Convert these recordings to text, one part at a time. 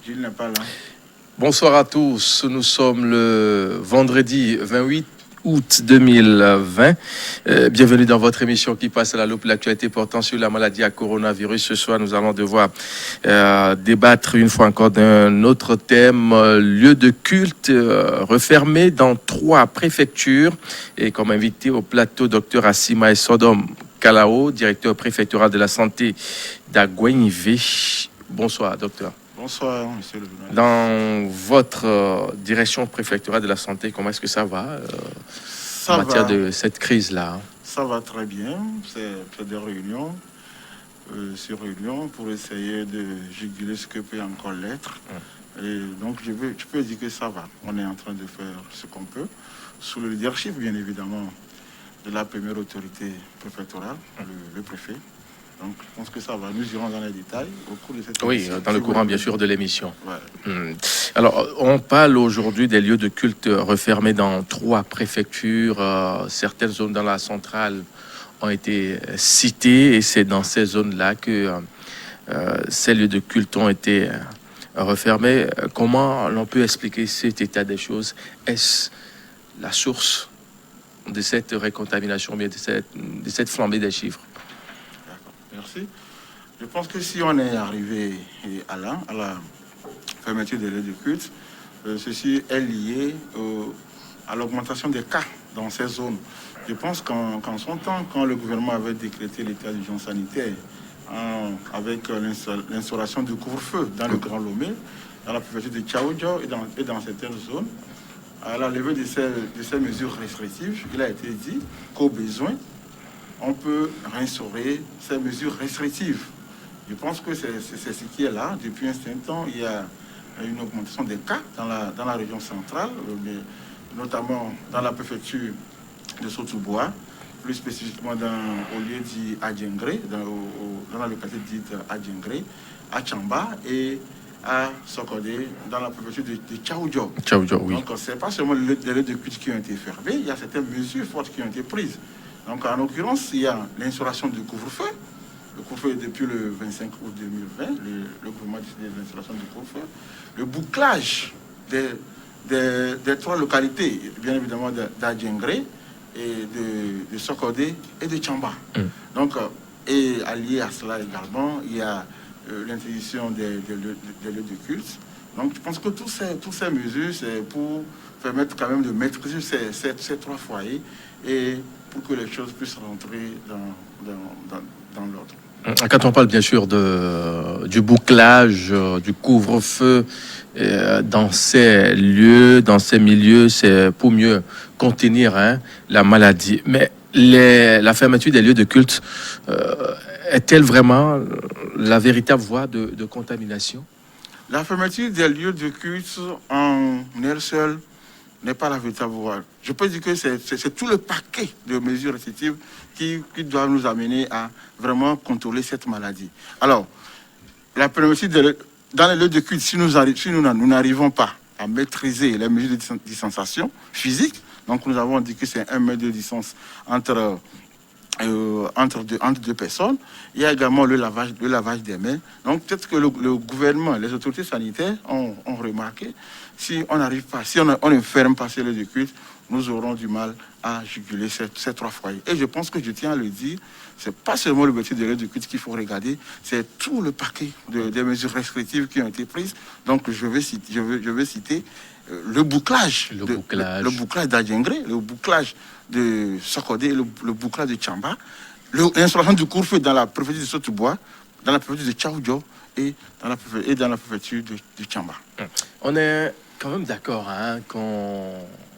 Gilles n'est pas là. Bonsoir à tous. Nous sommes le vendredi 28 août 2020. Bienvenue dans votre émission qui passe à la loupe l'actualité portant sur la maladie à coronavirus. Ce soir, nous allons devoir débattre une fois encore d'un autre thème, lieu de culte refermé dans 3 préfectures. Et comme invité au plateau, Dr Assima et Sodom Kalao, directeur préfectoral de la santé d'Aguenivé. Bonsoir, docteur. Bonsoir, monsieur le journaliste. Dans votre direction préfectorale de la santé, comment est-ce que ça va en matière de cette crise-là? Ça va très bien. C'est des réunions sur réunions pour essayer de juguler ce que peut encore l'être. Et donc, je peux dire que ça va. On est en train de faire ce qu'on peut, sous le leadership, bien évidemment, de la première autorité préfectorale, le préfet. Donc, je pense que ça va. Nous irons dans les détails au cours de cette émission. Oui, dans le courant, bien sûr, de l'émission. Ouais. Alors, on parle aujourd'hui des lieux de culte refermés dans 3 préfectures. Certaines zones dans la centrale ont été citées et c'est dans ces zones-là que ces lieux de culte ont été refermés. Comment l'on peut expliquer cet état des choses? Est-ce la source de cette récontamination, bien de cette flambée des chiffres? Merci. Je pense que si on est arrivé à la fermeture des lieux de culte, ceci est lié à l'augmentation des cas dans ces zones. Je pense qu'en son temps, quand le gouvernement avait décrété l'état d'urgence sanitaire, avec l'instauration du couvre-feu dans le Grand Lomé, dans la préfecture de Tchaoudjo et dans certaines zones, à la levée de ces mesures restrictives, il a été dit qu'au besoin, on peut réinstaurer ces mesures restrictives. Je pense que c'est ce qui est là. Depuis un certain temps, il y a une augmentation des cas dans la région centrale, notamment dans la préfecture de Sotoubois, plus spécifiquement au lieu dit Adjengré, dans la localité dite Adjengré, à Tchamba et à Sokodé, dans la préfecture de Tchaoudjo. Oui. Donc, ce n'est pas seulement les lieux de culte qui ont été fermés, il y a certaines mesures fortes qui ont été prises. Donc, en l'occurrence, il y a l'instauration du couvre-feu. Le couvre-feu est depuis le 25 août 2020. Le gouvernement a décidé de l'installation du couvre-feu. Le bouclage des 3 localités, bien évidemment d'Adjengré, et de Sokodé et de Tchamba. Donc, et allié à cela également, il y a l'interdiction des lieux de culte. Donc, je pense que toutes ces mesures, c'est pour permettre quand même de maîtriser ces 3 foyers et pour que les choses puissent rentrer dans l'ordre. Quand on parle bien sûr du bouclage, du couvre-feu dans ces lieux, dans ces milieux, c'est pour mieux contenir la maladie. Mais la fermeture des lieux de culte est-elle vraiment la véritable voie de contamination? La fermeture des lieux de culte en elle seule n'est pas la véritable voie. Je peux dire que c'est tout le paquet de mesures restrictives qui doivent nous amener à vraiment contrôler cette maladie. Alors, la fermeture dans les lieux de culte, si nous n'arrivons pas à maîtriser les mesures de distanciation physique, donc nous avons dit que c'est 1 mètre de distance entre 2 personnes. Il y a également le lavage des mains. Donc peut-être que le gouvernement, les autorités sanitaires ont remarqué, si on n'arrive pas, si on ne ferme pas ces lieux de culte, nous aurons du mal à juguler ces 3 foyers. Et je pense que je tiens à le dire, c'est pas seulement le métier de lieux de culte qu'il faut regarder, c'est tout le paquet des mesures restrictives qui ont été prises. Donc je vais citer le bouclage d'Adjengré, le bouclage de Sokodé, le bouclage de Tchamba, l'installation du couvre-feu dans la préfecture de Sotoubois, dans la préfecture de Tchaoudjo et dans la préfecture de Tchamba. On est quand même d'accord qu'on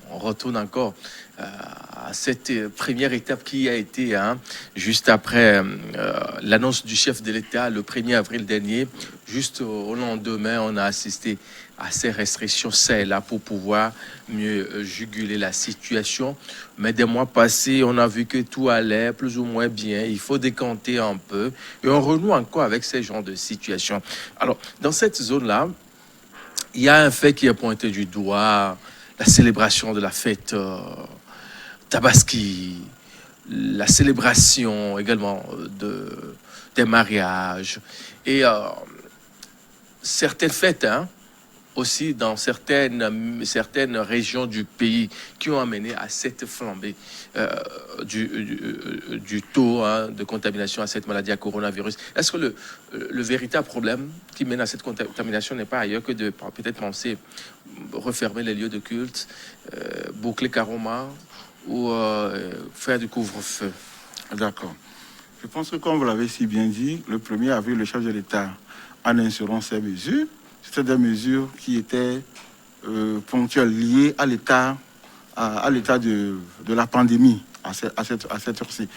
retourne encore à cette première étape qui a été juste après l'annonce du chef de l'État le 1er avril dernier. Juste au lendemain, on a assisté à ces restrictions, c'est là pour pouvoir mieux juguler la situation. Mais des mois passés, on a vu que tout allait plus ou moins bien. Il faut décanter un peu et on renoue encore avec ces genres de situations. Alors, dans cette zone-là, il y a un fait qui est pointé du doigt, la célébration de la fête Tabaski, la célébration également des mariages. Et certaines fêtes, hein, aussi dans certaines régions du pays qui ont amené à cette flambée du taux, hein, de contamination à cette maladie à coronavirus. Est-ce que le véritable problème qui mène à cette contamination n'est pas ailleurs que de peut-être penser refermer les lieux de culte, boucler Karoma ou faire du couvre-feu? D'accord. Je pense que, comme vous l'avez si bien dit, le 1er avril, le chef de l'État annonceront ces mesures. C'était des mesures qui étaient ponctuelles, liées à l'état de la pandémie, à cette heure-ci,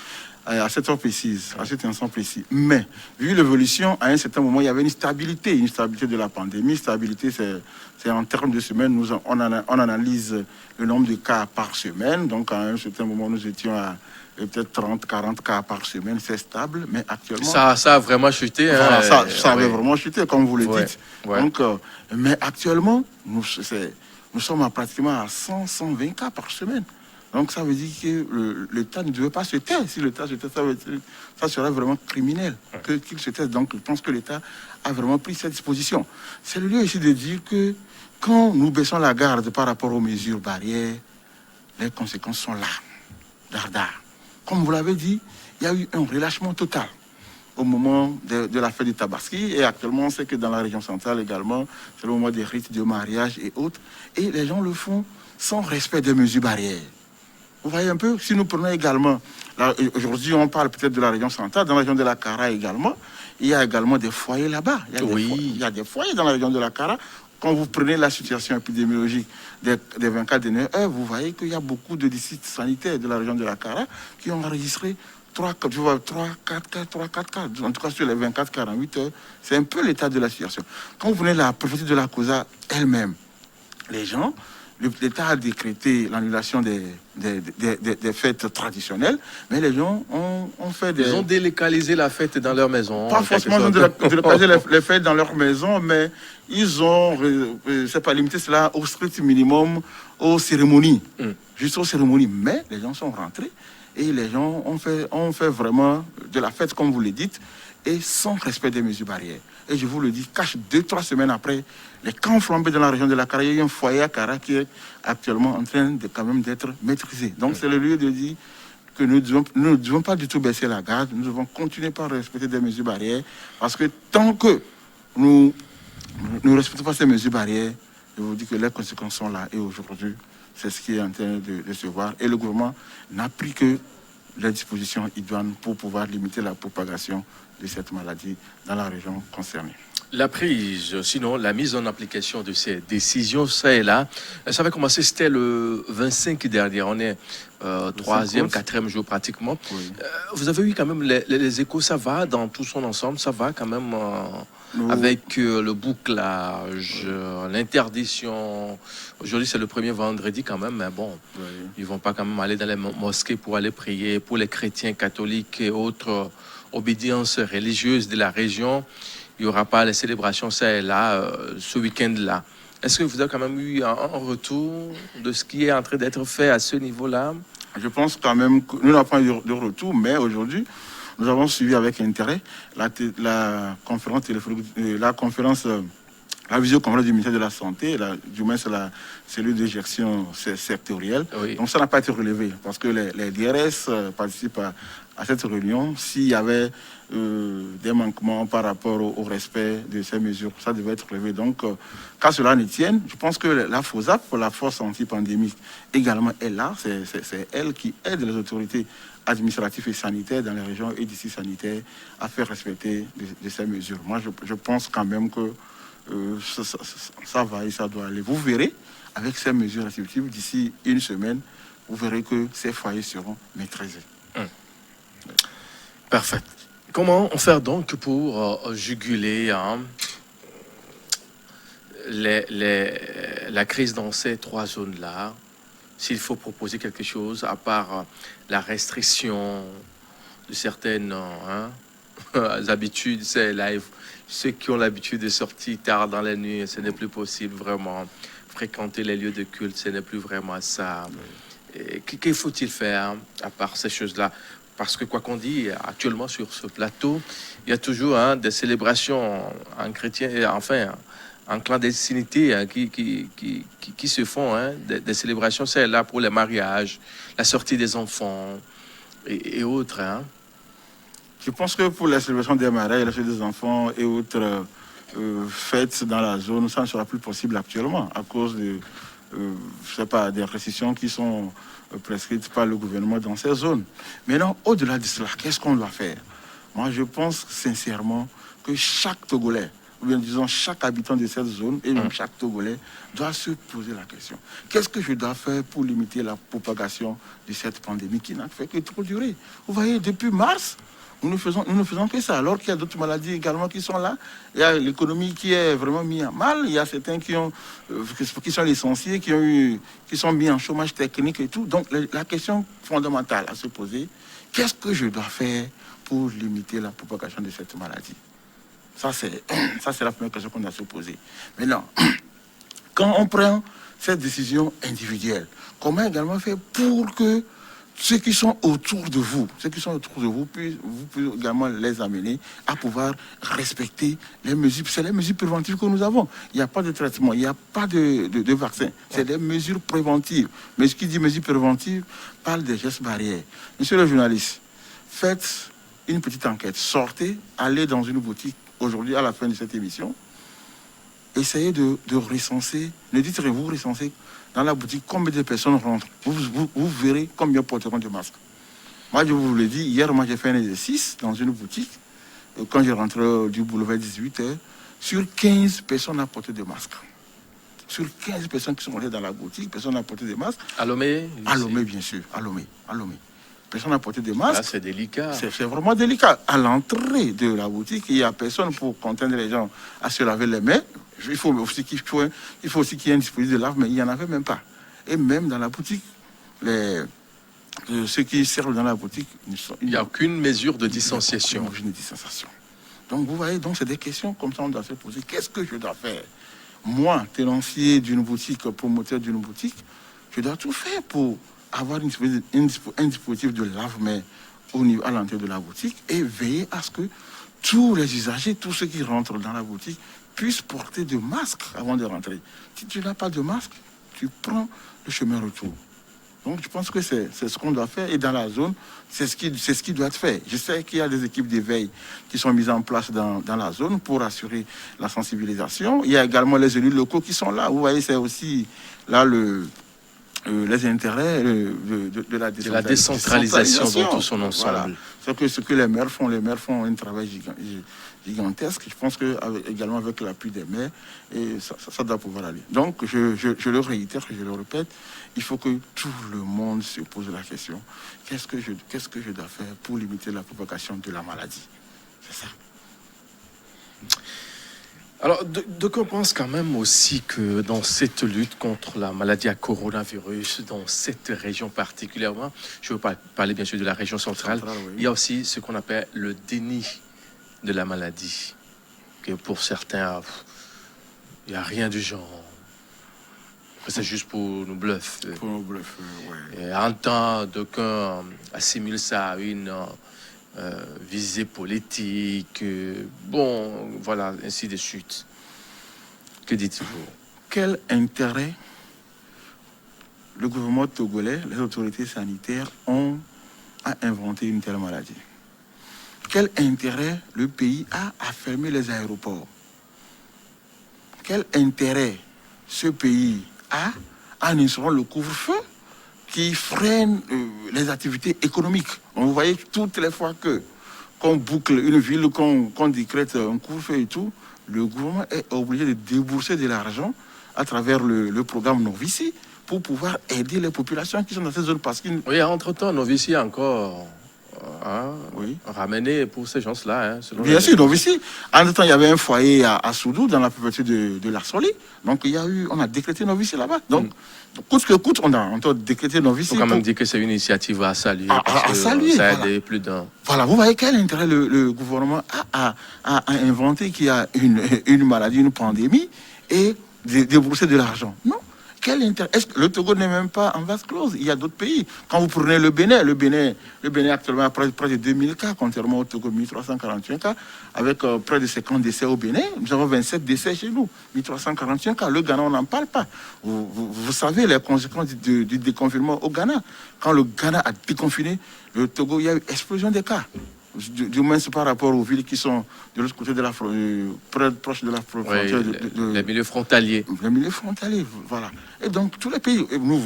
à cette heure précise, à cet instant précis. Mais, vu l'évolution, à un certain moment, il y avait une stabilité de la pandémie. Stabilité, c'est en termes de semaines, on analyse le nombre de cas par semaine. Donc, à un certain moment, nous étions à peut-être 30, 40 cas par semaine, c'est stable, mais actuellement... Ça a vraiment chuté. Voilà, Hein, ça avait vraiment chuté, comme vous le dites. Ouais. Donc, mais actuellement, nous sommes pratiquement à 100, 120 cas par semaine. Donc, ça veut dire que l'État ne devait pas se taire. Si l'État se taire, ça serait vraiment criminel qu'il se taise. Donc, je pense que l'État a vraiment pris cette disposition. C'est le lieu ici de dire que quand nous baissons la garde par rapport aux mesures barrières, les conséquences sont là, dardard. Comme vous l'avez dit, il y a eu un relâchement total au moment de la fête du Tabaski. Et actuellement, on sait que dans la région centrale également, c'est le moment des rites de mariage et autres. Et les gens le font sans respect des mesures barrières. Vous voyez un peu, si nous prenons également, aujourd'hui on parle peut-être de la région centrale, dans la région de la Kara également, il y a également des foyers là-bas. Il y a des foyers dans la région de la Kara. Quand vous prenez la situation épidémiologique des 24 dernières heures, vous voyez qu'il y a beaucoup de districts sanitaires de la région de la Kara qui ont enregistré 3, 4 cas. En tout cas, sur les 24, 48 heures, c'est un peu l'état de la situation. Quand vous prenez la préfecture de la COSA elle-même, les gens, l'État a décrété l'annulation des fêtes traditionnelles, mais les gens ont fait des... Ils ont délocalisé la fête dans leur maison. Pas forcément délocaliser les fêtes dans leur maison, mais ils ont, c'est pas limité cela au strict minimum, aux cérémonies, juste aux cérémonies. Mais les gens sont rentrés et les gens ont fait vraiment de la fête, comme vous le dites, et sans respect des mesures barrières. Et je vous le dis, 2-3 semaines après, les camps flambés dans la région de la Kara, il y a un foyer à Kara qui est actuellement en train de quand même d'être maîtrisé. Donc c'est le lieu de dire que nous ne devons pas du tout baisser la garde, nous devons continuer par respecter des mesures barrières, parce que tant que nous ne respectons pas ces mesures barrières, je vous dis que les conséquences sont là. Et aujourd'hui, c'est ce qui est en train de se voir. Et le gouvernement n'a pris que les dispositions idoines pour pouvoir limiter la propagation de cette maladie dans la région concernée. La prise, sinon la mise en application de ces décisions, ça et là, ça va commencer, c'était le 25 dernier, on est 3e, 4e jour pratiquement. Oui. Vous avez eu quand même les échos, ça va dans tout son ensemble, ça va quand même avec le bouclage, l'interdiction. Aujourd'hui c'est le premier vendredi quand même, mais bon, ils vont pas quand même aller dans les mosquées pour aller prier. Pour les chrétiens catholiques et autres obédiences religieuses de la région, il n'y aura pas les célébrations ça et là, ce week-end-là. Est-ce que vous avez quand même eu un retour de ce qui est en train d'être fait à ce niveau-là? Je pense quand même que nous n'avons pas eu de retour, mais aujourd'hui, nous avons suivi avec intérêt la conférence téléphonique, la visioconférence du ministère de la Santé, du moins c'est la cellule de gestion sectorielle. Oui. Donc ça n'a pas été relevé parce que les DRS participent à cette réunion. S'il y avait des manquements par rapport au respect de ces mesures, ça devait être relevé. Donc, qu'à cela ne tienne, je pense que la FOSAP, la force antipandémique, également est là. C'est elle qui aide les autorités administratives et sanitaires dans les régions et d'ici sanitaires à faire respecter de ces mesures. Moi, je pense quand même que ça va et ça doit aller. Vous verrez, avec ces mesures restrictives, d'ici une semaine, vous verrez que ces foyers seront maîtrisés. Parfait. Comment faire donc pour juguler la crise dans ces 3 zones-là? S'il faut proposer quelque chose, à part la restriction de certaines habitudes, c'est live. Ceux qui ont l'habitude de sortir tard dans la nuit, ce n'est plus possible vraiment. Fréquenter les lieux de culte, ce n'est plus vraiment ça. Qu'il faut-il faire à part ces choses-là parce que quoi qu'on dit, actuellement sur ce plateau, il y a toujours des célébrations en chrétien, enfin en clandestinité qui se font, des célébrations, c'est là pour les mariages, la sortie des enfants et autres. Je pense que pour la célébration des mariages, la sortie des enfants et autres fêtes dans la zone, ça ne sera plus possible actuellement à cause de, je sais pas, des restrictions qui sont prescrites par le gouvernement dans ces zones. Maintenant, au-delà de cela, qu'est-ce qu'on doit faire? Moi, je pense sincèrement que chaque Togolais, ou bien disons chaque habitant de cette zone, et même chaque Togolais, doit se poser la question. Qu'est-ce que je dois faire pour limiter la propagation de cette pandémie qui n'a fait que trop durer? Vous voyez, depuis mars, nous ne faisons que ça, alors qu'il y a d'autres maladies également qui sont là. Il y a l'économie qui est vraiment mise à mal. Il y a certains qui sont licenciés, qui sont mis en chômage technique et tout. Donc, la question fondamentale à se poser, qu'est-ce que je dois faire pour limiter la propagation de cette maladie? Ça, c'est la première question qu'on doit se poser. Maintenant, quand on prend cette décision individuelle, comment également faire pour que ceux qui sont autour de vous, vous pouvez également les amener à pouvoir respecter les mesures. C'est les mesures préventives que nous avons. Il n'y a pas de traitement, il n'y a pas de vaccin. C'est des mesures préventives. Mais ce qui dit mesures préventives parle des gestes barrières. Monsieur le journaliste, faites une petite enquête. Sortez, allez dans une boutique aujourd'hui à la fin de cette émission. Essayez de recenser, ne dites rien, vous recensez dans la boutique combien de personnes rentrent. Vous verrez combien porteront de masques. Moi, je vous l'ai dit, hier, moi, j'ai fait un exercice dans une boutique. Quand je rentre du boulevard 18h, sur 15 personnes à porter de masques. Sur 15 personnes qui sont rentrées dans la boutique, personne n'a porté de masques. À Lomé? À Lomé, bien sûr. À Lomé. Personne n'a porté de masques. Là, c'est délicat. C'est vraiment délicat. À l'entrée de la boutique, il n'y a personne pour contraindre les gens à se laver les mains. Il faut aussi qu'il y ait un dispositif de lave, mais il n'y en avait même pas. Et même dans la boutique, ceux qui servent dans la boutique... Il n'y a aucune mesure de distanciation. Aucune distanciation. Donc, vous voyez, c'est des questions comme ça, on doit se poser. Qu'est-ce que je dois faire? Moi, tenancier d'une boutique, promoteur d'une boutique, je dois tout faire pour avoir un dispositif de lave-mains à l'entrée de la boutique et veiller à ce que tous les usagers, tous ceux qui rentrent dans la boutique, puissent porter de masques avant de rentrer. Si tu n'as pas de masque, tu prends le chemin retour. Donc je pense que c'est ce qu'on doit faire. Et dans la zone, c'est ce qui doit être fait. Je sais qu'il y a des équipes d'éveil qui sont mises en place dans la zone pour assurer la sensibilisation. Il y a également les élus locaux qui sont là. Vous voyez, c'est aussi là les intérêts de la décentralisation dans tout son ensemble. Voilà. C'est ce que les maires font un travail gigantesque. Je pense que également avec l'appui des maires, et ça doit pouvoir aller. Donc je le réitère, je le répète, il faut que tout le monde se pose la question, qu'est-ce que je dois faire pour limiter la propagation de la maladie? C'est ça. Alors, donc on pense quand même aussi que dans cette lutte contre la maladie à coronavirus, dans cette région particulièrement, je veux parler bien sûr de la région centrale, oui. Il y a aussi ce qu'on appelle le déni de la maladie. Que pour certains, il n'y a rien du genre. C'est juste pour nous bluffer. Pour nous bluffer, oui. Et en temps d'aucuns assimilent ça à une... visée politique, bon, voilà, ainsi de suite. Que dites-vous? Quel intérêt le gouvernement togolais, les autorités sanitaires ont à inventer une telle maladie? Quel intérêt le pays a à fermer les aéroports? Quel intérêt ce pays a en instaurant le couvre-feu qui freine les activités économiques? Vous voyez, toutes les fois qu'on boucle une ville, qu'on décrète un couvre-feu et tout, le gouvernement est obligé de débourser de l'argent à travers le programme Novici pour pouvoir aider les populations qui sont dans ces zones. Parce qu'il... Oui, entre-temps, Novici a encore ramené pour ces gens-là. Bien sûr, Novici. Entre-temps, il y avait un foyer à Soudou, dans la préfecture de l'Arsoli. Donc, on a décrété Novici là-bas. Donc, coûte que coûte, on a décrété Novici. Il faut quand même dire que c'est une initiative à saluer. À saluer. Ça a aidé plus d'un. Voilà, vous voyez quel intérêt le gouvernement a inventer qu'il y a une maladie, une pandémie et débourser de l'argent. Non. quel intérêt? Est-ce que le Togo n'est même pas en vase close? Il y a d'autres pays. Quand vous prenez le Bénin actuellement a près de 2000 cas, contrairement au Togo, 1341 cas, avec près de 50 décès au Bénin. Nous avons 27 décès chez nous, 1341 cas. Le Ghana, on n'en parle pas. Vous savez les conséquences du déconfinement au Ghana. Quand le Ghana a déconfiné, le Togo, il y a eu explosion des cas. Du moins, c'est par rapport aux villes qui sont de l'autre côté de la proche de la frontière. Les milieux frontaliers. Les milieux frontaliers, voilà. Et donc, tous les pays, nous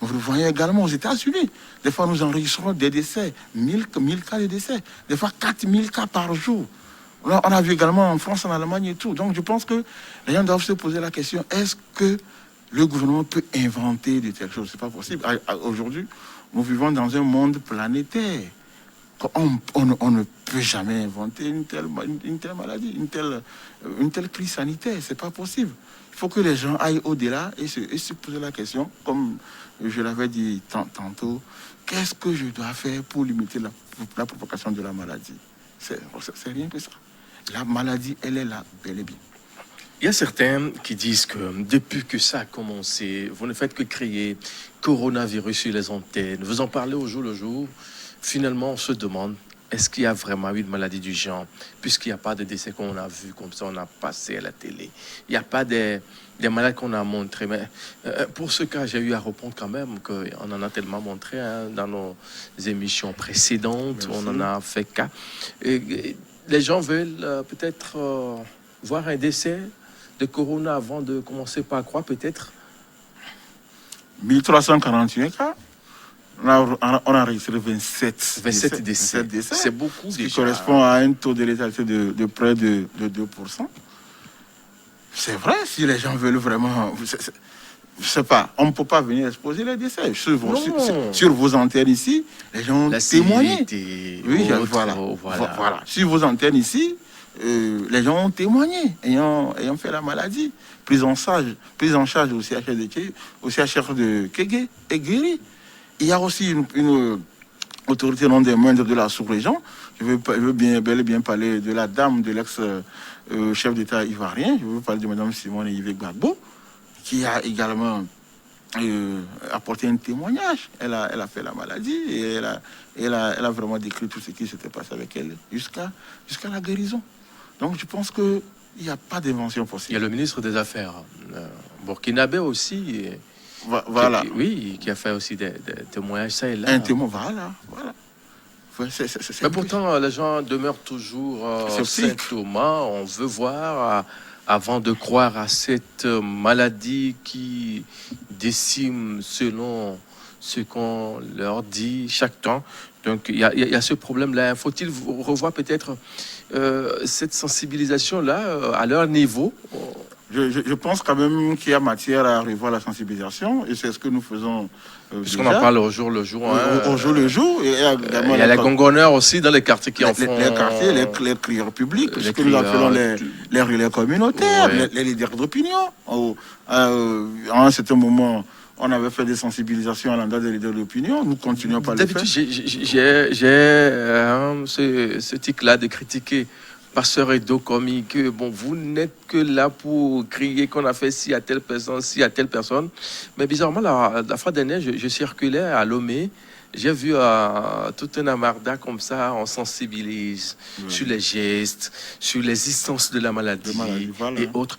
le voyons également aux États-Unis. Des fois, nous enregistrons des décès, 1000 cas de décès, des fois 4000 cas par jour. Là, on a vu également en France, en Allemagne et tout. Donc, je pense que les gens doivent se poser la question, est-ce que le gouvernement peut inventer de telles choses? Ce n'est pas possible. Aujourd'hui, nous vivons dans un monde planétaire. On ne peut jamais inventer une telle maladie, une telle crise sanitaire. Ce n'est pas possible. Il faut que les gens aillent au-delà et se poser la question, comme je l'avais dit tantôt, qu'est-ce que je dois faire pour limiter la propagation de la maladie? C'est rien que ça. La maladie, elle est là, bel et bien. Il y a certains qui disent que depuis que ça a commencé, vous ne faites que créer coronavirus sur les antennes. Vous en parlez au jour le jour. Finalement, on se demande, est-ce qu'il y a vraiment eu une maladie du genre? Puisqu'il n'y a pas de décès qu'on a vu comme ça, on a passé à la télé. Il n'y a pas des malades qu'on a montrés. Mais pour ce cas, j'ai eu à répondre quand même qu'on en a tellement montré dans nos émissions précédentes. Merci. On en a fait cas. Et les gens veulent peut-être voir un décès de corona avant de commencer par croire, peut-être. 1341 cas. On a enregistré 27 décès. C'est beaucoup, ce qui correspond à un taux de létalité de près de 2%. C'est vrai, si les gens veulent vraiment... Je sais pas, on ne peut pas venir exposer les décès. Sur vos antennes ici, les gens ont témoigné. Oui, voilà. Sur vos antennes ici, les gens ont témoigné, ayant fait la maladie. Prise en charge au CHR de Kégué et guéri. Il y a aussi une autorité non des moindres de la sous-région. Je veux bel et bien parler de la dame de l'ex-chef d'État ivoirien. Je veux parler de Mme Simone Yves Gbagbo, qui a également apporté un témoignage. Elle a fait la maladie et elle a vraiment décrit tout ce qui s'était passé avec elle jusqu'à la guérison. Donc je pense qu'il n'y a pas d'invention possible. Il y a le ministre des Affaires burkinabé aussi. Voilà. Qui a fait aussi des témoignages, ça et là. Un témoin, voilà. Mais pourtant, les gens demeurent toujours Saint-Thomas. On veut voir, avant de croire à cette maladie qui décime selon ce qu'on leur dit chaque temps. Donc, il y a ce problème-là. Faut-il revoir peut-être cette sensibilisation-là à leur niveau? Je pense quand même qu'il y a matière à revoir la sensibilisation et c'est ce que nous faisons. Puisqu'on en parle au jour le jour. Au jour le jour. Et il y a les gongonneurs aussi dans les quartiers qui en font. Les quartiers, les crieurs publics, ce que nous appelons les relais communautaires, les leaders d'opinion. À un certain moment, on avait fait des sensibilisations à l'endroit des leaders d'opinion. Nous continuons par le faire. D'habitude, j'ai ce tic-là de critiquer Pasteur Edo comique, bon, vous n'êtes que là pour crier qu'on a fait ci à telle personne. Mais bizarrement, la fois dernière, je circulais à Lomé, j'ai vu tout un amarda comme ça, on sensibilise sur les gestes, sur l'existence de la maladie, voilà. Et autres.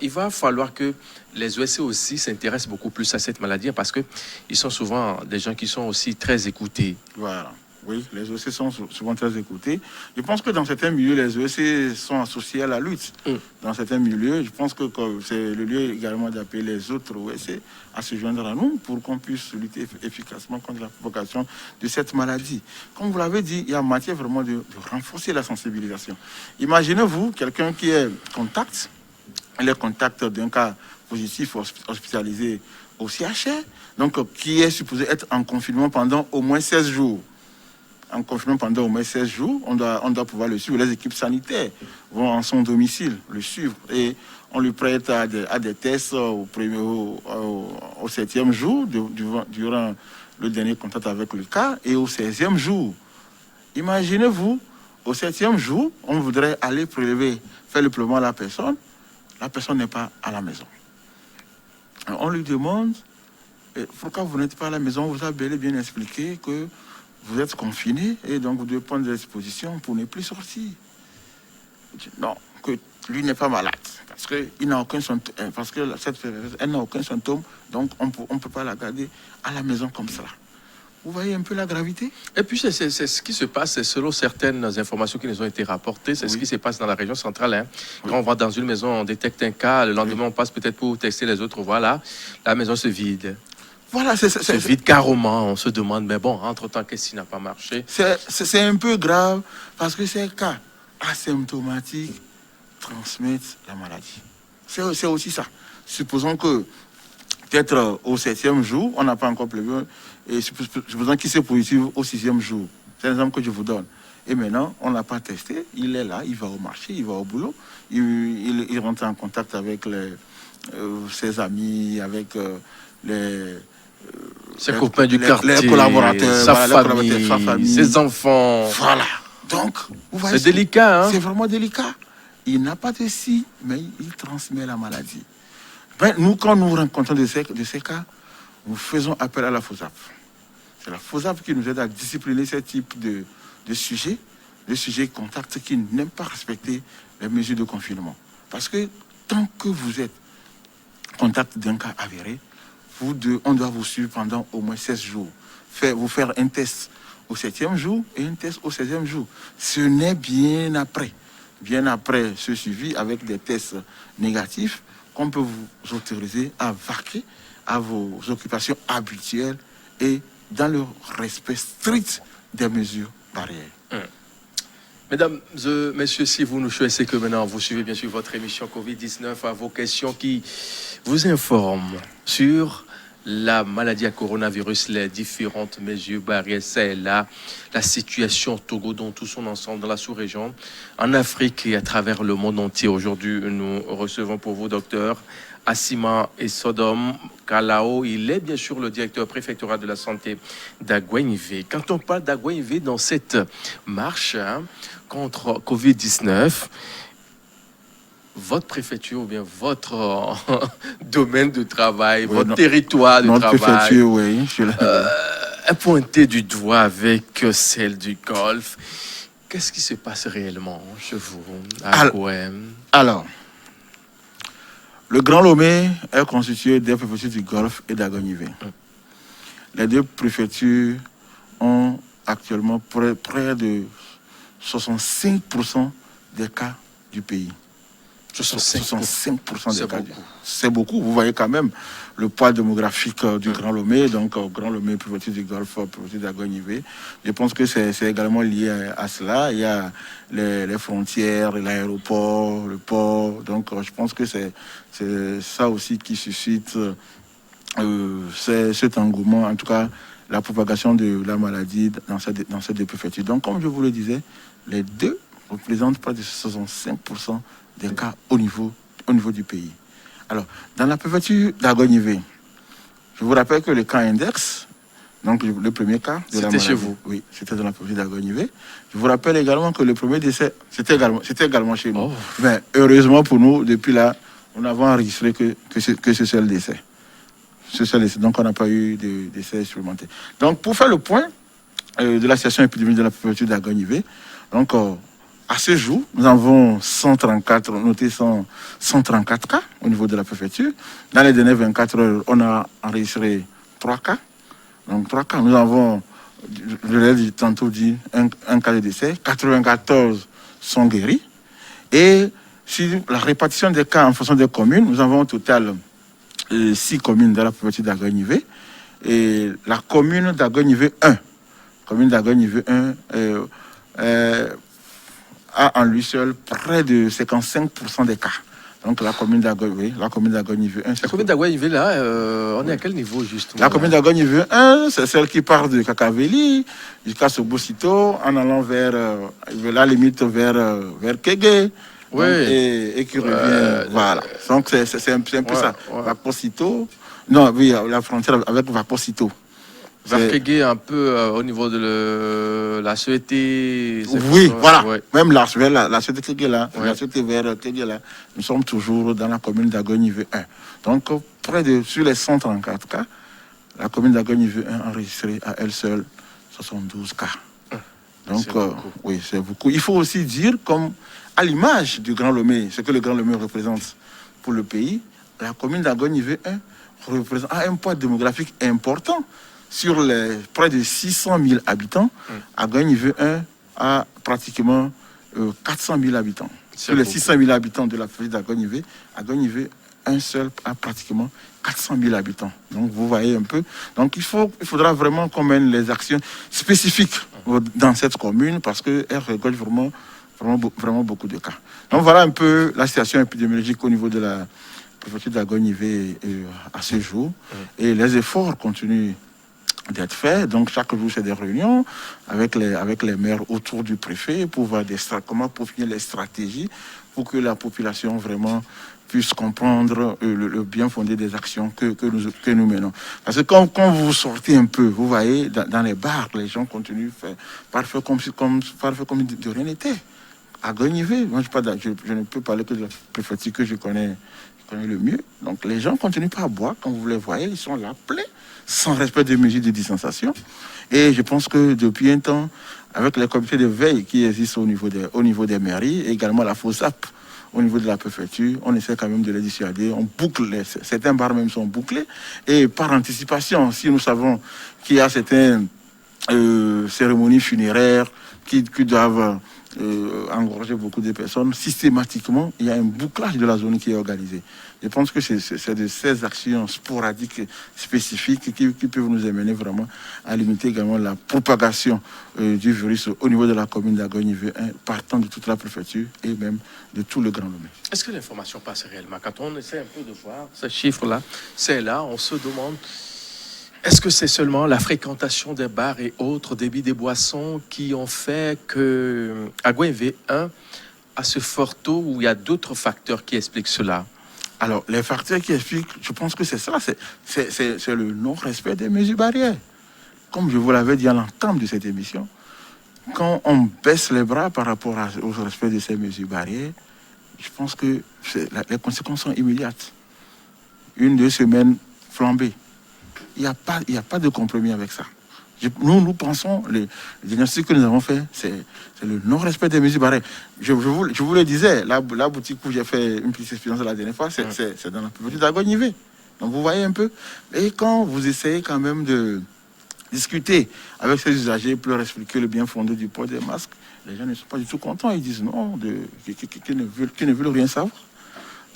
Il va falloir que les OSC aussi s'intéressent beaucoup plus à cette maladie parce qu'ils sont souvent des gens qui sont aussi très écoutés. Voilà. Oui, les OSC sont souvent très écoutés. Je pense que dans certains milieux, les OSC sont associés à la lutte. Dans certains milieux, je pense que c'est le lieu également d'appeler les autres OSC à se joindre à nous pour qu'on puisse lutter efficacement contre la propagation de cette maladie. Comme vous l'avez dit, il y a matière vraiment de renforcer la sensibilisation. Imaginez-vous quelqu'un qui est contact, d'un cas positif hospitalisé au CHR, donc qui est supposé être en confinement pendant au moins 16 jours. En confinement pendant au moins 16 jours, on doit pouvoir le suivre. Les équipes sanitaires vont en son domicile le suivre et on lui prête à des tests au 7e jour, durant le dernier contact avec le cas, et au 16e jour. Imaginez-vous, au 7e jour, on voudrait aller faire le prélèvement à la personne n'est pas à la maison. On lui demande pourquoi vous n'êtes pas à la maison. On vous a bel et bien expliqué que vous êtes confiné et donc vous devez prendre des dispositions pour ne plus sortir. Non, que lui n'est pas malade parce qu'il n'a aucun symptôme, parce que elle n'a aucun symptôme, donc on ne peut pas la garder à la maison comme ça. Vous voyez un peu la gravité? Et puis, c'est ce qui se passe, c'est selon certaines informations qui nous ont été rapportées, c'est ce qui se passe dans la région centrale. Hein. Quand on va dans une maison, on détecte un cas, le lendemain, on passe peut-être pour tester les autres. Voilà, la maison se vide. Voilà, Se vide carrément. On se demande, mais bon, entre-temps, qu'est-ce qui n'a pas marché? C'est un peu grave parce que ces cas asymptomatiques transmettent la maladie. C'est aussi ça. Supposons que peut-être au 7e jour, on n'a pas encore prévu, et supposons qu'il s'est positif au 6e jour. C'est l'exemple que je vous donne. Et maintenant, on n'a pas testé, il est là, il va au marché, il va au boulot, il rentre en contact avec ses amis, avec ses copains du quartier, les collaborateurs, sa famille, ses enfants. Voilà. Donc, vous voyez, c'est délicat. Hein? C'est vraiment délicat. Il n'a pas de si, mais il transmet la maladie. Ben, nous, quand nous rencontrons de ces cas, nous faisons appel à la FOSAP. C'est la FOSAP qui nous aide à discipliner ce type de sujets, des sujets contacts qui n'aiment pas respecter les mesures de confinement. Parce que tant que vous êtes contact d'un cas avéré, on doit vous suivre pendant au moins 16 jours. Vous faire un test au 7e jour et un test au 16e jour. Ce n'est bien après ce suivi avec des tests négatifs qu'on peut vous autoriser à vaquer à vos occupations habituelles et dans le respect strict des mesures barrières. Mesdames et messieurs, si vous nous choisissez que maintenant, vous suivez bien sûr votre émission Covid-19 à vos questions qui vous informent sur la maladie à coronavirus, les différentes mesures barrières, c'est là, la situation au Togo dans tout son ensemble, dans la sous-région, en Afrique et à travers le monde entier. Aujourd'hui, nous recevons pour vous, docteur Assima et Sodom Kalao. Il est bien sûr le directeur préfectoral de la santé d'Agouin-Ivé. Quand on parle d'Agouin-Ivé dans cette marche contre Covid-19, votre préfecture ou bien votre domaine de travail, oui, votre territoire de travail, préfecture, oui, est pointé du doigt avec celle du Golfe. Qu'est-ce qui se passe réellement chez vous à Agouin? Alors, le Grand Lomé est constitué des préfectures du Golfe et d'Agouin-Ivé. Les deux préfectures ont actuellement près de 65% des cas du pays. 65% des cas. C'est beaucoup. Vous voyez quand même le poids démographique du Grand Lomé. Donc, Grand Lomé, préfecture du Golfe, préfecture d'Agouin-Ivé. Je pense que c'est également lié à cela. Il y a les frontières, l'aéroport, le port. Donc, je pense que c'est ça aussi qui suscite cet engouement, en tout cas, la propagation de la maladie dans ces deux préfectures. Donc, comme je vous le disais, les deux représentent près de 65% des cas au niveau du pays. Alors, dans la préfecture d'Agouin-Ivé, je vous rappelle que le cas index, donc le premier cas de la maladie, chez vous? Oui, c'était dans la préfecture d'Agouin-Ivé. Je vous rappelle également que le premier décès, c'était également chez nous. Mais heureusement pour nous, depuis là, nous n'avons enregistré que ce seul décès. Donc, on n'a pas eu de décès supplémentaires. Donc, pour faire le point de la situation épidémique de la préfecture d'Agouin-Ivé, donc, à ce jour, nous avons 134 cas au niveau de la préfecture. Dans les dernières 24 heures, on a enregistré 3 cas. Donc 3 cas. Nous avons, je l'ai tantôt dit, un cas de décès. 94 sont guéris. Et sur la répartition des cas en fonction des communes, nous avons au total 6 communes dans la préfecture d'Agouin-Ivé. Et la commune d'Agouin-Ivé 1, a en lui seul près de 55% des cas. Donc la commune d'Agouin-Ivé 1. La commune d'Agouin-Ivé, là, on est à quel niveau justement? La commune d'Agouin-Ivé 1, c'est celle qui part de Kakaveli jusqu'à Sobosito, en allant vers la limite vers Kégué. Oui. Et qui revient. Voilà. Donc c'est un peu ça. Vaposito. Non, oui, la frontière avec Vaposito. Vers Kégué, un peu au niveau de la Suété. Oui, voilà. Ouais. Même la Suété Kégué là, la Suété vers Kégué là, nous sommes toujours dans la commune d'Agouin-Ivé 1. Donc, sur les 134 cas, la commune d'Agogne veut enregistrer à elle seule 72 cas. Donc, oui, c'est beaucoup. Il faut aussi dire, comme à l'image du Grand Lomé, ce que le Grand Lomé représente pour le pays, la commune d'Agogne veut représente un poids démographique important. Sur les près de 600 000 habitants, Agogne veut à pratiquement 400 000 habitants. Sur les 600 000 habitants de la ville d'Agogne veut un seul à pratiquement 400 000 habitants. Donc vous voyez un peu. Donc il faudra vraiment qu'on mène les actions spécifiques dans cette commune parce qu'elle regorge vraiment beaucoup de cas. Donc voilà un peu la situation épidémiologique au niveau de la préfecture d'Agogne à ce jour. Et les efforts continuent d'être faits. Donc chaque jour, c'est des réunions avec les maires autour du préfet pour voir comment peaufiner les stratégies pour que la population vraiment puisse comprendre le bien fondé des actions que nous menons. Parce que quand vous sortez un peu, vous voyez, dans les bars, les gens continuent par faire comme de rien n'était. À Gagnivé, moi je ne peux parler que de la préfecture que je connais le mieux. Donc les gens continuent pas à boire, quand vous les voyez, ils sont là pleins, sans respect des mesures de distanciation. Et je pense que depuis un temps, avec les comités de veille qui existent au niveau des mairies, et également la FOSAP au niveau de la préfecture, on essaie quand même de les dissuader. On boucle, certains bars même sont bouclés. Et par anticipation, si nous savons qu'il y a certaines cérémonies funéraires qui doivent engorger beaucoup de personnes, systématiquement, il y a un bouclage de la zone qui est organisé. Je pense que c'est de ces actions sporadiques, spécifiques, qui peuvent nous amener vraiment à limiter également la propagation du virus au niveau de la commune d'Agogne, partant de toute la préfecture et même de tout le Grand Lomé. Est-ce que l'information passe réellement? Quand on essaie un peu de voir ces chiffres-là, c'est là, on se demande, est-ce que c'est seulement la fréquentation des bars et autres débits des boissons qui ont fait que Agogne V1 a ce fort taux, ou il y a d'autres facteurs qui expliquent cela? Alors, les facteurs qui expliquent, je pense que c'est ça, c'est le non-respect des mesures barrières. Comme je vous l'avais dit à l'entame de cette émission, quand on baisse les bras par rapport au respect de ces mesures barrières, je pense que les conséquences sont immédiates. 1-2 semaines flambées. Il n'y a pas de compromis avec ça. Nous pensons, le diagnostic que nous avons fait, c'est le non-respect des mesures barrières. Je vous le disais, la boutique où j'ai fait une petite expérience la dernière fois, c'est dans la préfecture d'Agogne. Donc vous voyez un peu. Et quand vous essayez quand même de discuter avec ces usagers pour leur expliquer le bien fondé du port des masques, les gens ne sont pas du tout contents. Ils disent non, qu'ils ne veulent rien savoir.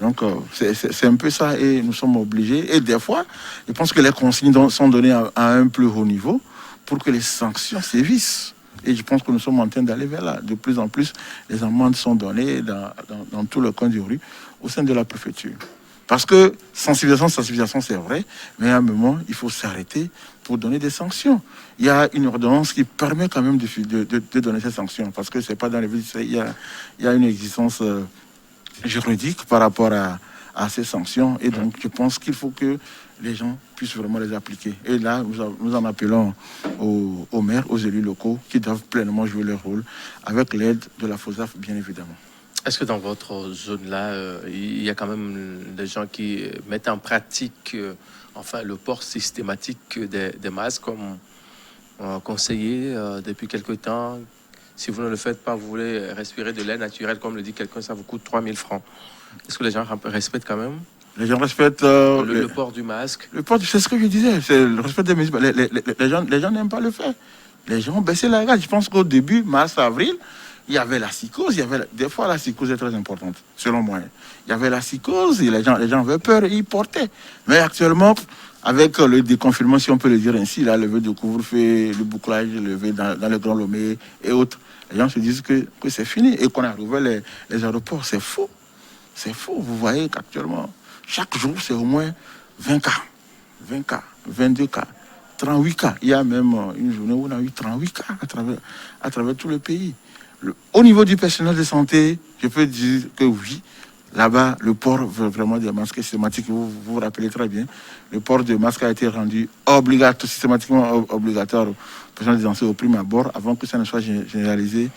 Donc, c'est un peu ça, et nous sommes obligés. Et des fois, je pense que les consignes sont données à un plus haut niveau pour que les sanctions sévissent. Et je pense que nous sommes en train d'aller vers là. De plus en plus, les amendes sont données dans tout le coin du rue, au sein de la préfecture. Parce que sensibilisation, c'est vrai, mais à un moment, il faut s'arrêter pour donner des sanctions. Il y a une ordonnance qui permet quand même de donner ces sanctions, parce que c'est pas dans les villes, il y a une existence juridique par rapport à ces sanctions. Et donc, je pense qu'il faut que les gens puissent vraiment les appliquer. Et là, nous en appelons aux maires, aux élus locaux, qui doivent pleinement jouer leur rôle, avec l'aide de la FOSAF, bien évidemment. Est-ce que dans votre zone-là, il y a quand même des gens qui mettent en pratique le port systématique des masques, comme conseillé depuis quelque temps? Si vous ne le faites pas, vous voulez respirer de l'air naturel, comme le dit quelqu'un, ça vous coûte 3 000 francs. Est-ce que les gens respectent quand même? Les gens respectent le port du masque. C'est ce que je disais, c'est le respect des mesures. Les gens n'aiment pas le faire. Les gens ont baissé la garde. Je pense qu'au début, mars, avril, il y avait la psychose. Des fois, la psychose est très importante, selon moi. Il y avait la psychose, et les gens avaient peur et ils portaient. Mais actuellement, avec le déconfinement, si on peut le dire ainsi, la levée de couvre-feu, le bouclage levé dans le Grand Lomé et autres, les gens se disent que c'est fini et qu'on a rouvert les aéroports. C'est faux. C'est faux. Vous voyez qu'actuellement, chaque jour, c'est au moins 20 cas. 20 cas, 22 cas, 38 cas. Il y a même une journée où on a eu 38 cas à travers tout le pays. Au niveau du personnel de santé, je peux dire que oui, là-bas, le port vraiment des masques systématiques, vous vous rappelez très bien, le port de masques a été rendu systématiquement obligatoire aux personnels de santé au prime abord, avant que ça ne soit généralisé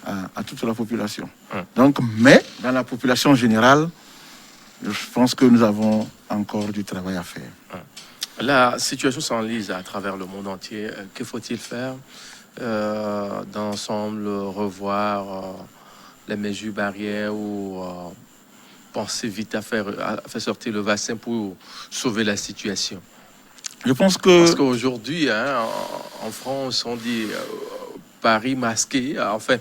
à toute la population. Donc, mais dans la population générale, je pense que nous avons encore du travail à faire. La situation s'enlise à travers le monde entier. Que faut-il faire dans l'ensemble, revoir les mesures barrières ou penser vite à faire sortir le vaccin pour sauver la situation? Je pense Parce que qu'aujourd'hui, hein, en France, on dit Paris masqué. Enfin,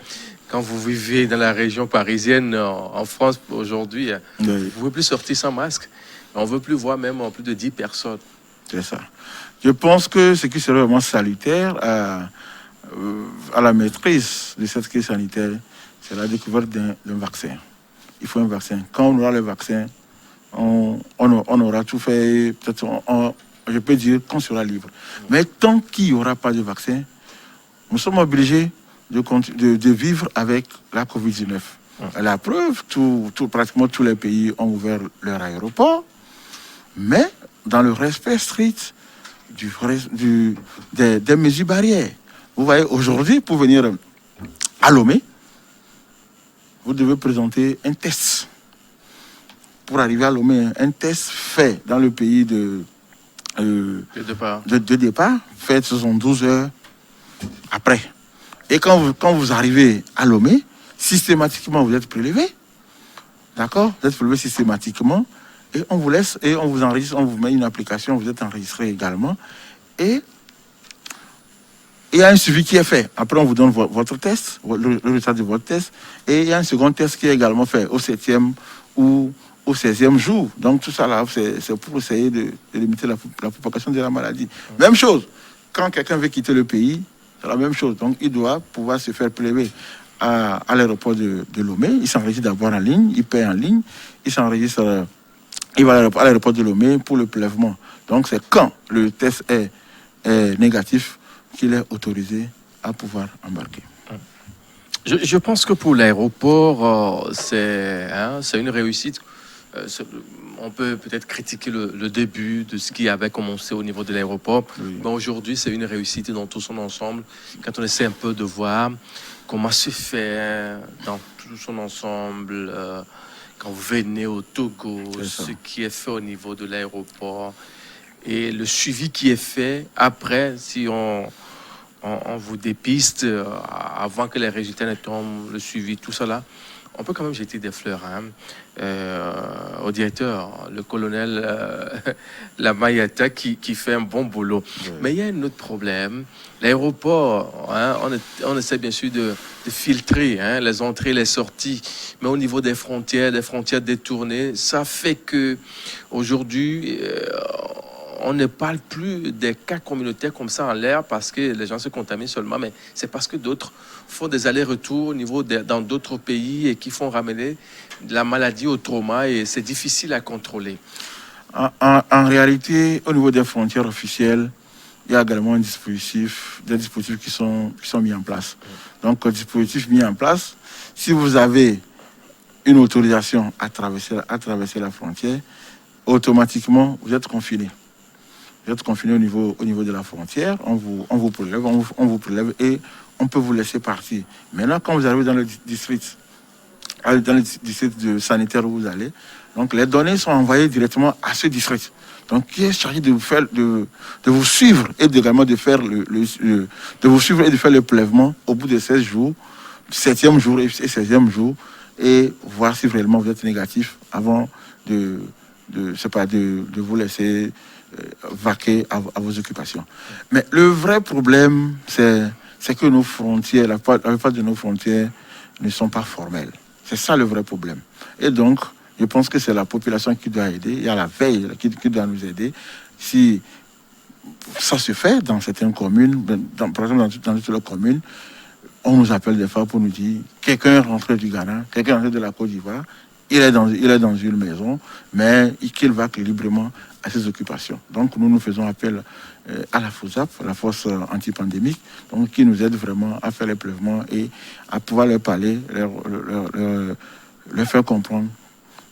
quand vous vivez dans la région parisienne, en France, aujourd'hui, vous ne pouvez plus sortir sans masque. On ne veut plus voir même en plus de 10 personnes. c'est ça. Je pense que ce qui serait vraiment salutaire à la maîtrise de cette crise sanitaire, c'est la découverte d'un vaccin. Il faut un vaccin. Quand on aura le vaccin, on aura tout fait. Peut-être, je peux dire qu'on sera libre. Mais tant qu'il n'y aura pas de vaccin, nous sommes obligés de vivre avec la COVID-19. La preuve, pratiquement tous les pays ont ouvert leur aéroport, mais dans le respect strict des mesures barrières. Vous voyez, aujourd'hui, pour venir à Lomé, vous devez présenter un test. Pour arriver à Lomé, un test fait dans le pays de départ, fait 72 heures après. Et quand vous arrivez à Lomé, systématiquement, vous êtes prélevé. D'accord? Vous êtes prélevé systématiquement. Et on vous laisse, et on vous enregistre, on vous met une application, vous êtes enregistré également. Et il y a un suivi qui est fait. Après, on vous donne votre test, le résultat de votre test. Et il y a un second test qui est également fait au 7e ou au 16e jour. Donc, tout ça là, c'est pour essayer de limiter la propagation de la maladie. Même chose, quand quelqu'un veut quitter le pays, c'est la même chose. Donc, il doit pouvoir se faire prélever à l'aéroport de Lomé. Il s'enregistre d'abord en ligne, il paie en ligne, il s'enregistre, il va à l'aéroport de Lomé pour le prélèvement. Donc, c'est quand le test est négatif qu'il est autorisé à pouvoir embarquer. Je pense que pour l'aéroport, c'est une réussite. On peut peut-être critiquer le début de ce qui avait commencé au niveau de l'aéroport. Oui. Mais aujourd'hui, c'est une réussite dans tout son ensemble. Quand on essaie un peu de voir comment se fait dans tout son ensemble, quand vous venez au Togo, ce qui est fait au niveau de l'aéroport et le suivi qui est fait après, si on vous dépiste avant que les résultats ne tombent, le suivi, tout ça là, on peut quand même jeter des fleurs au directeur, le colonel Lamayata, qui fait un bon boulot. Oui. Mais il y a un autre problème. L'aéroport, on essaie bien sûr de filtrer les entrées, les sorties, mais au niveau des frontières détournées, ça fait que aujourd'hui, on ne parle plus des cas communautaires comme ça en l'air parce que les gens se contaminent seulement, mais c'est parce que d'autres font des allers-retours au niveau dans d'autres pays et qui font ramener la maladie au trauma, et c'est difficile à contrôler. En réalité, au niveau des frontières officielles, il y a également des dispositifs qui sont mis en place. Donc, dispositif mis en place, si vous avez une autorisation à traverser la frontière, automatiquement, vous êtes confiné. Vous êtes confiné au niveau de la frontière, on vous prélève et on peut vous laisser partir. Maintenant, quand vous arrivez dans le district sanitaire où vous allez, donc les données sont envoyées directement à ce district. Donc, qui est chargé de vous suivre et également de faire de vous suivre et de faire le prélèvement au bout de 16 jours, 7e jour et 16e jour, et voir si réellement vous êtes négatif avant de vous laisser vaquer à vos occupations. Mais le vrai problème, c'est que nos frontières, la plupart de nos frontières ne sont pas formelles. C'est ça le vrai problème. Et donc, je pense que c'est la population qui doit aider. Il y a la veille qui doit nous aider. Si ça se fait dans certaines communes, par exemple dans toutes les communes, on nous appelle des fois pour nous dire quelqu'un est rentré du Ghana, quelqu'un est rentré de la Côte d'Ivoire, il est dans une maison, mais qu'il va librement à ses occupations. Donc nous faisons appel à la FOSAP, la force antipandémique, donc qui nous aide vraiment à faire les prélèvements et à pouvoir leur parler, leur faire comprendre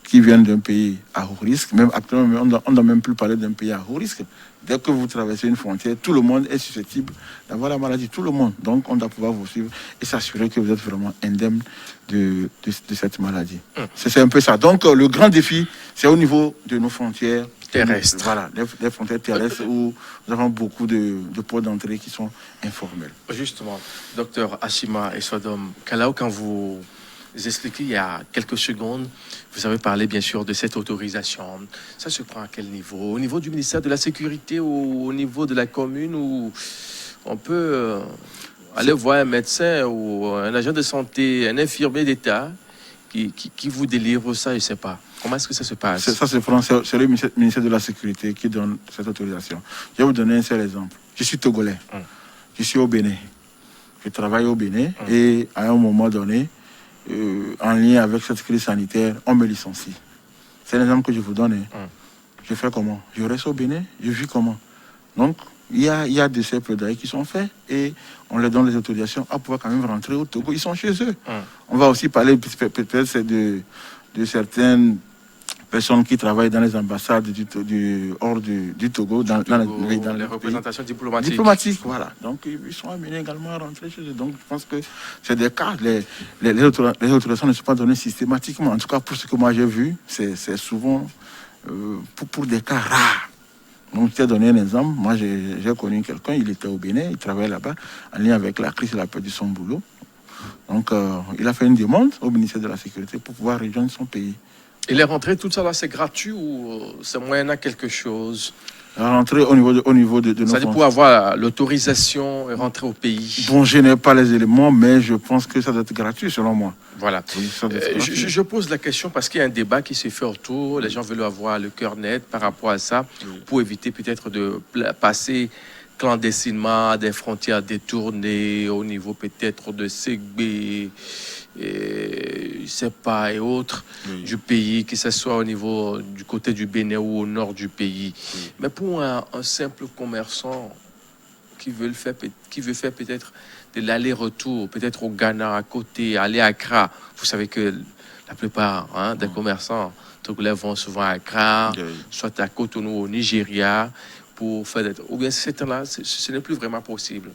qui viennent d'un pays à haut risque. Même actuellement, on ne doit même plus parler d'un pays à haut risque. Dès que vous traversez une frontière, tout le monde est susceptible d'avoir la maladie, tout le monde. Donc, on doit pouvoir vous suivre et s'assurer que vous êtes vraiment indemne de cette maladie. C'est un peu ça. Donc, le grand défi, c'est au niveau de nos frontières Terrestres. Voilà, les frontières terrestres où nous avons beaucoup de ports d'entrée qui sont informels. Justement, docteur Ashima et Sodom Kalau, quand vous expliquez il y a quelques secondes, vous avez parlé bien sûr de cette autorisation. Ça se prend à quel niveau? Au niveau du ministère de la Sécurité ou au niveau de la commune, où on peut aller voir un médecin ou un agent de santé, un infirmier d'État qui vous délivre ça, je ne sais pas. Comment est-ce que ça se passe? Ça se prend, c'est le ministère de la Sécurité qui donne cette autorisation. Je vais vous donner un seul exemple. Je suis togolais. Je suis au Bénin. Je travaille au Bénin et à un moment donné, en lien avec cette crise sanitaire, on me licencie. C'est l'exemple que je vous donne. Je fais comment? Je reste au Bénin, je vis comment? Donc, il y a de ces plaidoyers qui sont faits et on leur donne les autorisations à pouvoir quand même rentrer au Togo. Ils sont chez eux. On va aussi parler peut-être de certaines personnes qui travaillent dans les ambassades hors du Togo, dans les représentations diplomatiques. Diplomatiques, voilà. Donc, ils sont amenés également à rentrer chez eux. Donc, je pense que c'est des cas. Les autorisations ne sont pas données systématiquement. En tout cas, pour ce que moi j'ai vu, c'est souvent pour des cas rares. Donc, je t'ai donné un exemple. Moi, j'ai connu quelqu'un, il était au Bénin, il travaillait là-bas, en lien avec la crise, il a perdu son boulot. Donc, il a fait une demande au ministère de la Sécurité pour pouvoir rejoindre son pays. Et les rentrées, tout ça là, c'est gratuit ou c'est moyennant quelque chose? Rentrer au niveau de nos Ça dit pour avoir l'autorisation et rentrer au pays. Bon, je n'ai pas les éléments, mais je pense que ça doit être gratuit selon moi. Voilà. Oui, je pose la question parce qu'il y a un débat qui se fait autour. Les gens veulent avoir le cœur net par rapport à ça pour éviter peut-être de passer clandestinement à des frontières détournées au niveau peut-être de Ségbé, et je sais pas, et autres du pays, que ce soit au niveau du côté du Bénin ou au nord du pays. Mais pour un simple commerçant qui veut faire peut-être de l'aller-retour, peut-être au Ghana à côté, aller à Accra, vous savez que la plupart des commerçants togolais vont souvent à Accra, soit à Cotonou au Nigeria, pour faire ou bien ce temps-là, ce n'est plus vraiment possible.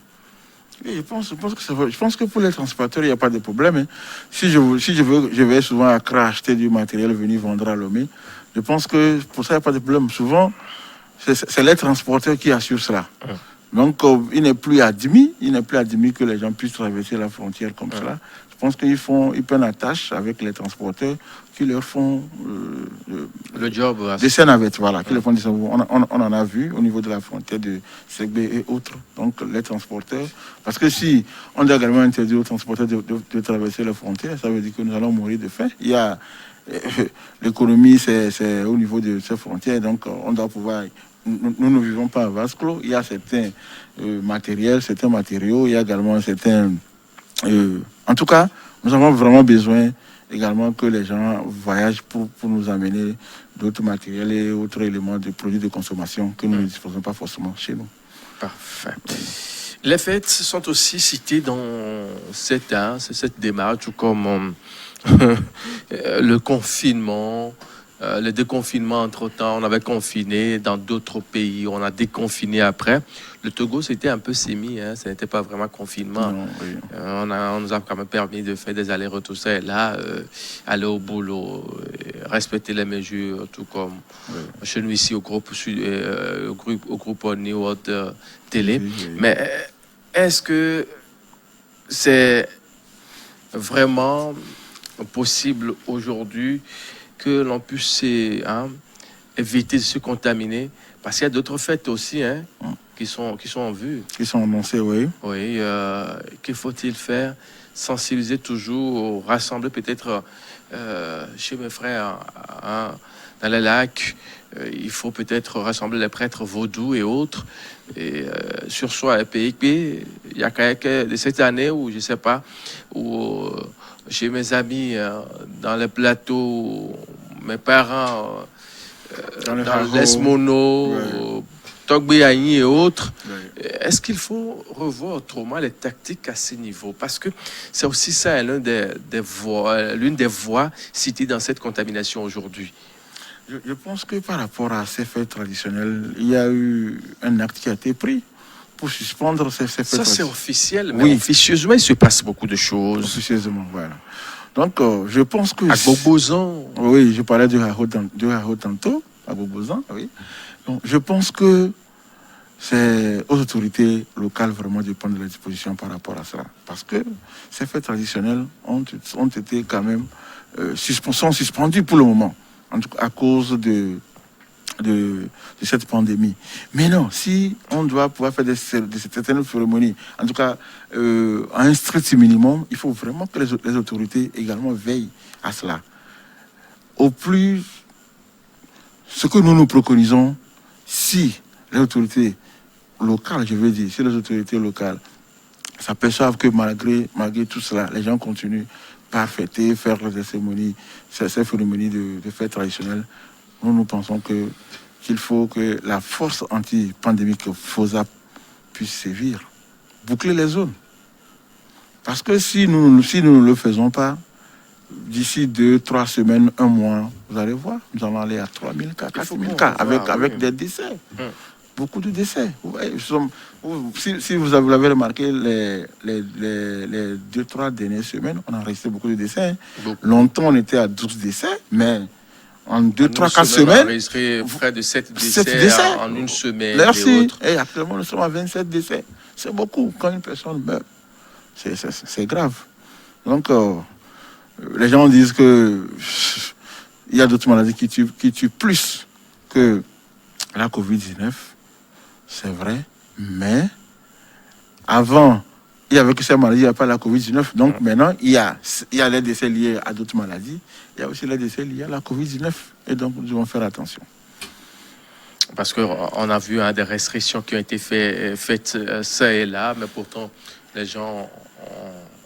Oui, je pense que pour les transporteurs, il n'y a pas de problème. Hein. Si je vais souvent à Accra acheter du matériel venu vendre à Lomé, je pense que pour ça, il n'y a pas de problème. Souvent, c'est les transporteurs qui assurent cela. Donc, il n'est plus admis que les gens puissent traverser la frontière comme cela. Je pense qu'ils prennent la tâche avec les transporteurs qui leur font le job. Des navettes, voilà. Qui leur font on en a vu au niveau de la frontière de Ségbé et autres. Donc, les transporteurs. Parce que si on doit également interdire aux transporteurs de traverser la frontière, ça veut dire que nous allons mourir de faim. Il y a l'économie, c'est au niveau de ces frontières. Donc, on doit pouvoir. Nous ne vivons pas à vase clos. Il y a certains certains matériaux. Il y a également certains. En tout cas, nous avons vraiment besoin également que les gens voyagent pour nous amener d'autres matériels et autres éléments de produits de consommation que nous ne disposons pas forcément chez nous. Parfait. Les fêtes sont aussi citées dans cette démarche, tout comme le confinement. Le déconfinement, entre-temps, on avait confiné dans d'autres pays, on a déconfiné après. Le Togo, c'était un peu sémi, ça n'était pas vraiment confinement. Non, oui. On nous a quand même permis de faire des allers-retours, ça et là, aller au boulot, respecter les mesures, tout comme chez nous ici au groupe New World Télé. Oui. Mais est-ce que c'est vraiment possible aujourd'hui que l'on puisse éviter de se contaminer, parce qu'il y a d'autres fêtes aussi qui sont en vue. Qui sont annoncées, oui. Oui, qu'il faut-il faire? Sensibiliser toujours, rassembler peut-être chez mes frères dans les lacs. Il faut peut-être rassembler les prêtres vaudous et autres. Et sur soi, un pays, il y a quelques de cette année où je ne sais pas, où chez mes amis dans les plateaux, mes parents dans l'Esmono, Togbéani et autres. est-ce qu'il faut revoir autrement les tactiques à ce niveau? Parce que c'est aussi ça l'une des voies citées dans cette contamination aujourd'hui. Je pense que par rapport à ces fêtes traditionnelles, il y a eu un acte qui a été pris pour suspendre ces fêtes Ça, c'est traditionnelles. officiel, mais Oui. officieusement, il se passe beaucoup de choses. Officieusement, voilà. Donc, je pense que... À Bobozan, Oui, je parlais de Haro tantôt, à Bobozan, oui. Donc, je pense que c'est aux autorités locales vraiment de prendre les dispositions par rapport à ça. Parce que ces fêtes traditionnelles ont été quand même sont suspendues pour le moment, en tout cas à cause de cette pandémie. Mais non, si on doit pouvoir faire certaines cérémonies, en tout cas à un strict minimum, il faut vraiment que les autorités également veillent à cela. Au plus, ce que nous préconisons, si les autorités locales, je veux dire, si les autorités locales s'aperçoivent que malgré tout cela, les gens continuent par fêter, faire des cérémonies, ces cérémonies de fêtes traditionnelles, nous pensons qu'il faut que la force anti-pandémique FOSAP puisse sévir, boucler les zones. Parce que si nous ne le faisons pas, d'ici 2-3 semaines, 1 mois, vous allez voir, nous allons aller à 3 000 cas, 4 000 cas, avec des décès. Beaucoup de décès. Si vous l'avez remarqué, les 2-3 dernières semaines, on a resté beaucoup de décès. Longtemps, on était à 12 décès, mais en 2-3-4 semaines, on a près de 7 décès en une semaine. Merci. Et actuellement, nous sommes à 27 décès. C'est beaucoup. Quand une personne meurt, c'est grave. Donc, les gens disent que il y a d'autres maladies qui tuent plus que la Covid-19. C'est vrai. Mais avant, il n'y avait que ces maladies, il n'y a pas la Covid-19. Donc maintenant, il y a les décès liés à d'autres maladies. Il y a aussi les décès liés à la Covid-19. Et donc, nous devons faire attention. Parce qu'on a vu des restrictions qui ont été faites ça et là, mais pourtant, les gens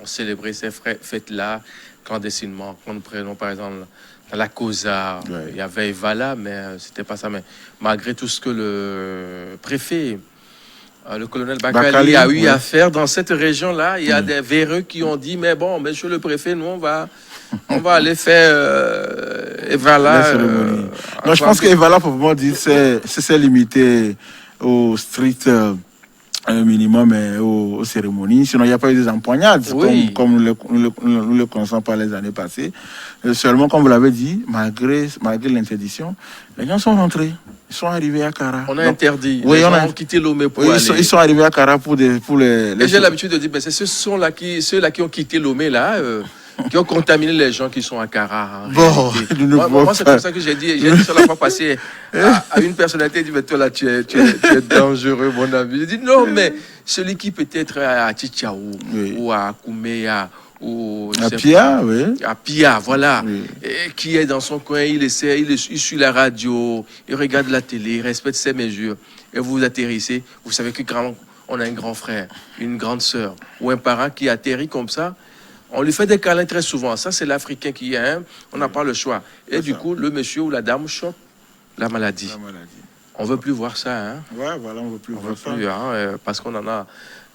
ont célébré ces fêtes-là clandestinement. Quand nous prenons par exemple dans la Cosa, il y avait Evala, mais c'était pas ça. Mais malgré tout ce que le préfet, le colonel Bakali a eu à faire dans cette région-là, il y a des véreux qui ont dit, mais bon, monsieur le préfet, nous on va aller faire Evala. Non, je pense qu'Evala, pour moi, c'est limité au strict minimum aux cérémonies. Sinon, il n'y a pas eu des empoignades, comme nous le connaissons par les années passées. Seulement, comme vous l'avez dit, malgré l'interdiction, les gens sont rentrés. Ils sont arrivés à Kara. On a interdit. Oui, les gens ont quitté Lomé pour aller. Ils sont arrivés à Kara pour les... Et j'ai l'habitude de dire, c'est ceux-là qui ont quitté Lomé, là... qui ont contaminé les gens qui sont à Kara. Moi c'est comme ça que j'ai dit ça la fois passée à une personnalité, il dit, mais toi là, tu es dangereux, mon ami. J'ai dit, non, mais celui qui peut être à Tchitchaou, ou à Kouméa, ou à Pia, à Pia, voilà, et qui est dans son coin, il suit la radio, il regarde la télé, il respecte ses mesures, et vous atterrissez, vous savez que on a un grand frère, une grande sœur, ou un parent qui atterrit comme ça. On lui fait des câlins très souvent. Ça, c'est l'Africain qui est. On n'a pas le choix. Et du coup, le monsieur ou la dame chope la maladie. On ne veut plus voir ça. Ouais, voilà, on ne veut plus voir ça. Parce qu'on en a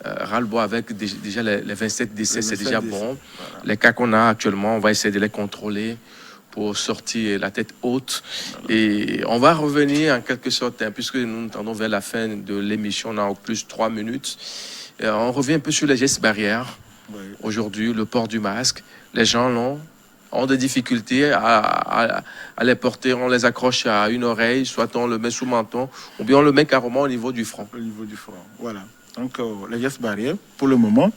ras-le-bas avec déjà les 27 décès, c'est déjà bon. Voilà. Les cas qu'on a actuellement, on va essayer de les contrôler pour sortir la tête haute. Voilà. Et on va revenir en quelque sorte, puisque nous nous tendons vers la fin de l'émission, on a en plus 3 minutes. On revient un peu sur les gestes barrières. Aujourd'hui, le port du masque, les gens ont des difficultés à les porter. On les accroche à une oreille, soit on le met sous menton, ou bien on le met carrément au niveau du front. Au niveau du front, voilà. Donc, les gestes barrières, pour le moment,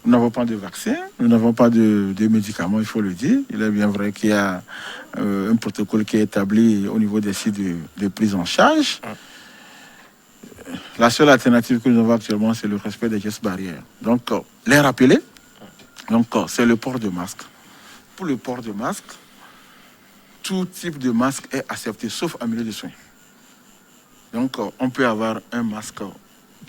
nous n'avons pas de vaccin, nous n'avons pas de médicaments, il faut le dire. Il est bien vrai qu'il y a un protocole qui est établi au niveau des sites de prise en charge. La seule alternative que nous avons actuellement, c'est le respect des gestes barrières. Donc, les rappeler, c'est le port de masque. Pour le port de masque, tout type de masque est accepté, sauf en milieu de soins. Donc, on peut avoir un masque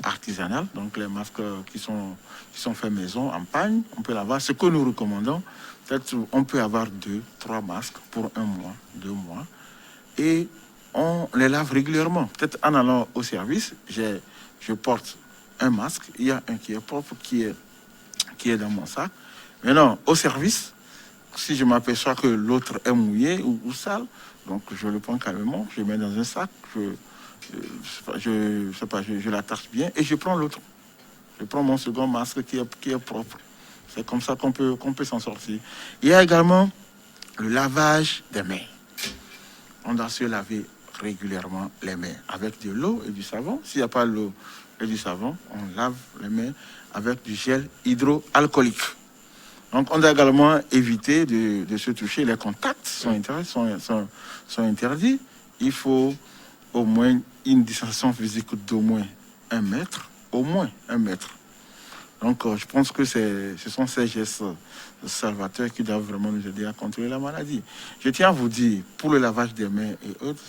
artisanal, donc les masques qui sont faits maison, en pagne, on peut l'avoir. Ce que nous recommandons, peut-être on peut avoir 2-3 masques pour 1 mois, 2 mois. Et on les lave régulièrement. Peut-être en allant au service, je porte un masque, il y a un qui est propre, qui est dans mon sac. Maintenant, au service, si je m'aperçois que l'autre est mouillé ou sale, donc je le prends calmement, je le mets dans un sac, je l'attache bien et je prends l'autre. Je prends mon second masque qui est propre. C'est comme ça qu'on peut s'en sortir. Il y a également le lavage des mains. On doit se laver régulièrement les mains avec de l'eau et du savon. S'il n'y a pas l'eau et du savon, on lave les mains avec du gel hydroalcoolique. Donc, on doit également éviter de se toucher. Les contacts sont interdits. Il faut au moins une distanciation physique d'au moins 1 mètre. Au moins 1 mètre. Donc, je pense que ce sont ces gestes salvateurs qui doivent vraiment nous aider à contrôler la maladie. Je tiens à vous dire, pour le lavage des mains et autres,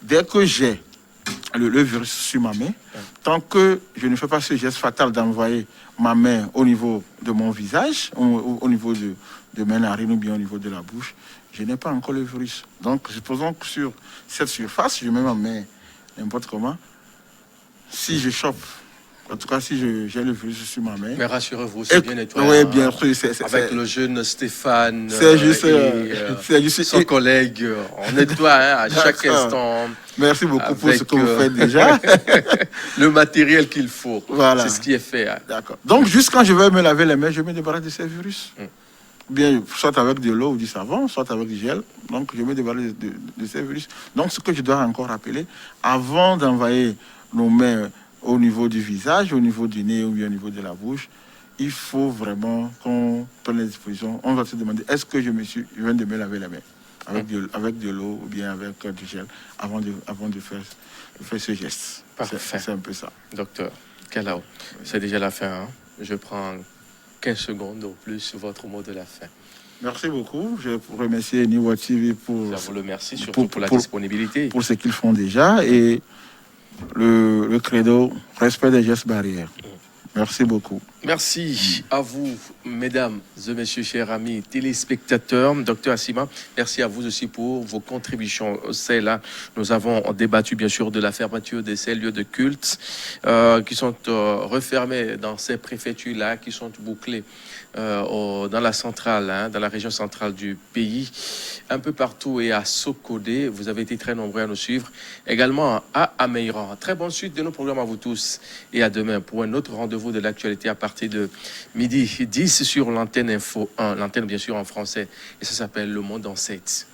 dès que j'ai le virus sur ma main, tant que je ne fais pas ce geste fatal d'envoyer ma main au niveau de mon visage, au niveau de mes narines ou bien au niveau de la bouche, je n'ai pas encore le virus. Donc, supposons que sur cette surface, je mets ma main n'importe comment. Si je chope, en tout cas, si j'ai le virus sur ma main. Mais rassurez-vous, c'est bien nettoyé. Oui, bien sûr. Avec le jeune Stéphane c'est juste, son collègue, on nettoie à chaque instant. Merci beaucoup pour ce que vous faites déjà. Le matériel qu'il faut. Voilà. C'est ce qui est fait. D'accord. Donc, juste quand je vais me laver les mains, je me débarrasse de ces virus. Bien, soit avec de l'eau ou du savon, soit avec du gel. Donc, je me débarrasse de ces virus. Donc, ce que je dois encore rappeler, avant d'envoyer nos mains au niveau du visage, au niveau du nez ou bien au niveau de la bouche, il faut vraiment qu'on prenne les dispositions. On va se demander, est-ce que je viens de me laver les mains avec de l'eau ou bien avec du gel avant de faire ce geste. C'est un peu ça. Docteur Kalao, c'est déjà la fin. Hein? Je prends 15 secondes au plus votre mot de la fin. Merci beaucoup. Je remercie Niwa TV pour... Je vous remercie surtout pour la disponibilité. Pour ce qu'ils font déjà et le credo, respect des gestes barrières. Merci beaucoup. Merci à vous, mesdames et messieurs, chers amis téléspectateurs. Docteur Assima, merci à vous aussi pour vos contributions. Là, nous avons débattu bien sûr de la fermeture de ces lieux de culte qui sont refermés dans ces préfectures-là, qui sont bouclés dans la centrale, dans la région centrale du pays, un peu partout et à Sokodé. Vous avez été très nombreux à nous suivre. Également à Ameiran. Très bonne suite de nos programmes à vous tous et à demain pour un autre rendez-vous de l'actualité à partir de midi 10 sur l'antenne Info 1, l'antenne bien sûr en français, et ça s'appelle Le Monde en 7.